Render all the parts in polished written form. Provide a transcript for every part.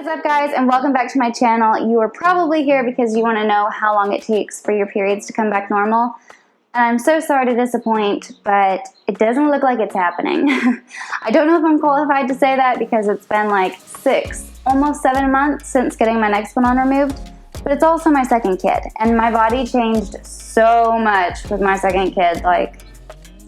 What is up, guys, and welcome back to my channel. You are probably here because you want to know how long it takes for your periods to come back normal. And I'm so sorry to disappoint, but it doesn't look like it's happening. I don't know if I'm qualified to say that because it's been like 6, almost 7 months since getting my nexplanon removed, but it's also my second kid, and my body changed so much with my second kid, like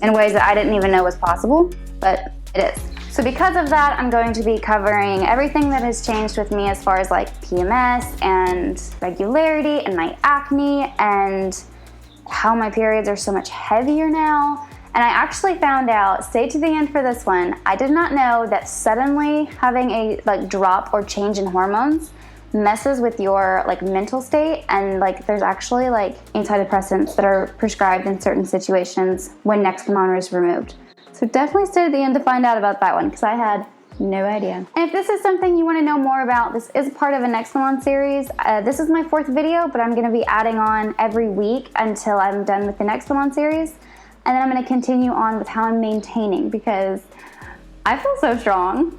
in ways that I didn't even know was possible, but it is. So because of that, I'm going to be covering everything that has changed with me as far as like PMS and regularity and my acne and how my periods are so much heavier now. And I actually found out, stay to the end for this one, I did not know that suddenly having a drop or change in hormones messes with your mental state, and there's actually antidepressants that are prescribed in certain situations when nexplanon is removed. So definitely stay to the end to find out about that one because I had no idea. And if this is something you want to know more about, this is part of a nexplanon series. This is my 4th video, but I'm going to be adding on every week until I'm done with the nexplanon series. And then I'm going to continue on with how I'm maintaining because I feel so strong.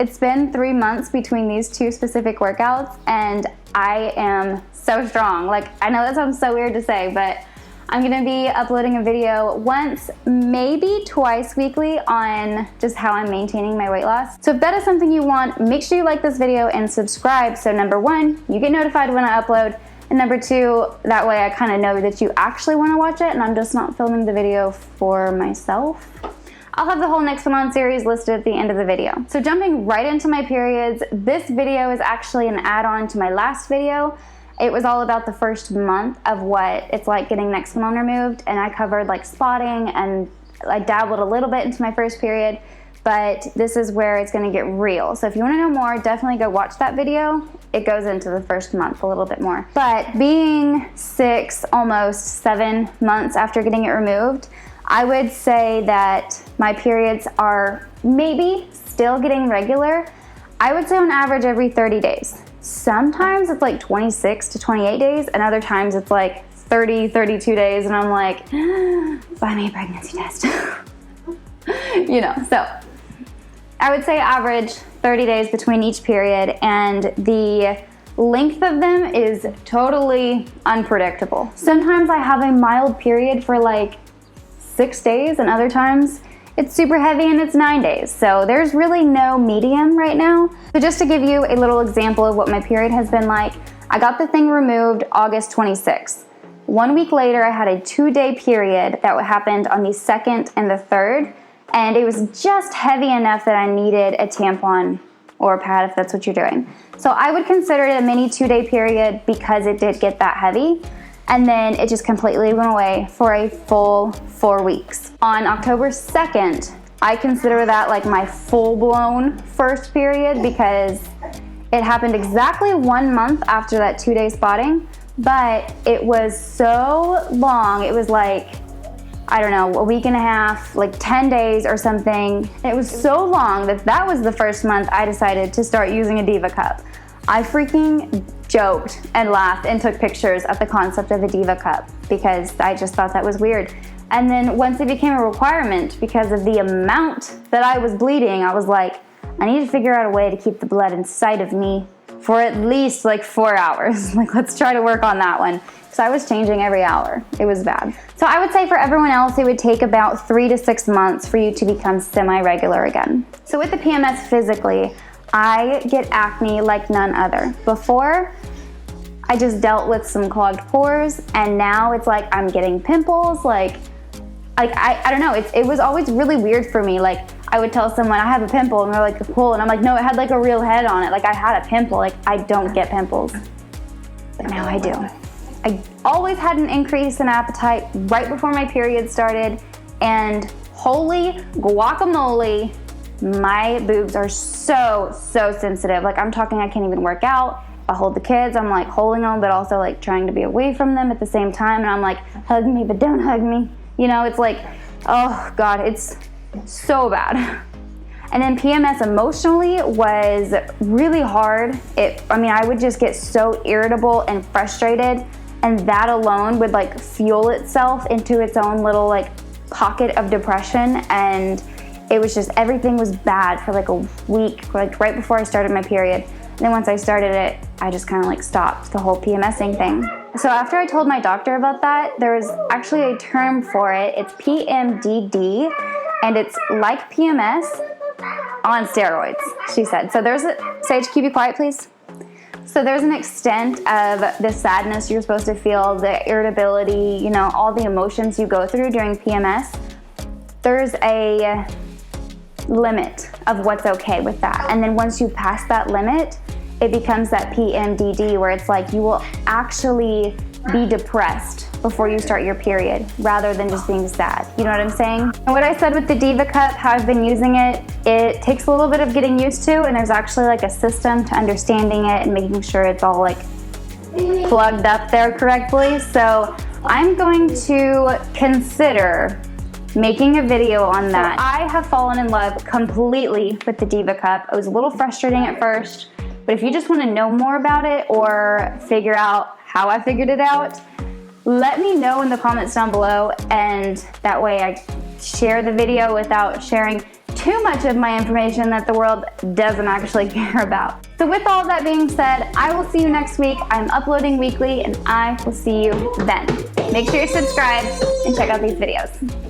It's been 3 months between these 2 specific workouts and I am so strong. I know that sounds so weird to say, but I'm gonna be uploading a video once, maybe twice weekly on just how I'm maintaining my weight loss. So if that is something you want, make sure you like this video and subscribe. So number 1, you get notified when I upload. And number 2, that way I kind of know that you actually want to watch it and I'm just not filming the video for myself. I'll have the whole nexplanon series listed at the end of the video. So jumping right into my periods, this video is actually an add-on to my last video. It was all about the first month of what it's like getting nexplanon removed, and I covered spotting, and I dabbled a little bit into my first period, but this is where it's gonna get real. So if you wanna know more, definitely go watch that video. It goes into the first month a little bit more. But being 6, almost 7 months after getting it removed, I would say that my periods are maybe still getting regular. I would say on average every 30 days. Sometimes it's 26 to 28 days, and other times it's 30, 32 days, and I'm like, buy me a pregnancy test. You know, so I would say average 30 days between each period, and the length of them is totally unpredictable. Sometimes I have a mild period for 6 days, and other times it's super heavy and it's 9 days. So there's really no medium right now. So just to give you a little example of what my period has been like, I got the thing removed August 26th. 1 week later, I had a 2-day period that happened on the 2nd and the 3rd. And it was just heavy enough that I needed a tampon or a pad if that's what you're doing. So I would consider it a mini 2-day period because it did get that heavy. And then it just completely went away for a full 4 weeks. On October 2nd, I consider that my full-blown first period because it happened exactly 1 month after that 2-day spotting, but it was so long. It was I don't know, a week and a half, 10 days or something. It was so long that was the first month I decided to start using a Diva Cup. I freaking joked and laughed and took pictures at the concept of a Diva Cup because I just thought that was weird. And then once it became a requirement because of the amount that I was bleeding, I was like, I need to figure out a way to keep the blood inside of me for at least 4 hours. Let's try to work on that one. So I was changing every hour. It was bad. So I would say for everyone else, it would take about 3 to 6 months for you to become semi-regular again. So with the PMS physically, I get acne like none other. Before, I just dealt with some clogged pores, and now it's I'm getting pimples. I don't know. It was always really weird for me. I would tell someone I have a pimple, and they're like, cool, and I'm like, no, it had a real head on it. I had a pimple. I don't get pimples, but now I do. I always had an increase in appetite right before my period started, and holy guacamole, my boobs are so sensitive. I'm talking I can't even work out. I hold the kids, I'm holding them, but also trying to be away from them at the same time. And I'm hug me, but don't hug me. You know, it's oh God, it's so bad. And then PMS emotionally was really hard. I would just get so irritable and frustrated, and that alone would fuel itself into its own little pocket of depression. And it was just, everything was bad for a week, right before I started my period. And then once I started it, I just kind of like stopped the whole PMSing thing. So after I told my doctor about that, there was actually a term for it. It's PMDD, and it's like PMS on steroids, she said. So there's a, Sage, can you be quiet, please? So there's an extent of the sadness you're supposed to feel, the irritability, you know, all the emotions you go through during PMS. There's a limit of what's okay with that. And then once you pass that limit, it becomes that PMDD where it's like you will actually be depressed before you start your period rather than just being sad. You know what I'm saying? And what I said with the Diva Cup, how I've been using it, it takes a little bit of getting used to, and there's actually like a system to understanding it and making sure it's all like plugged up there correctly. So I'm going to consider making a video on that. So I have fallen in love completely with the Diva Cup. It was a little frustrating at first, but if you just want to know more about it or figure out how I figured it out, let me know in the comments down below, and that way I share the video without sharing too much of my information that the world doesn't actually care about. So with all that being said, I will see you next week. I'm uploading weekly, and I will see you then. Make sure you're subscribed and check out these videos.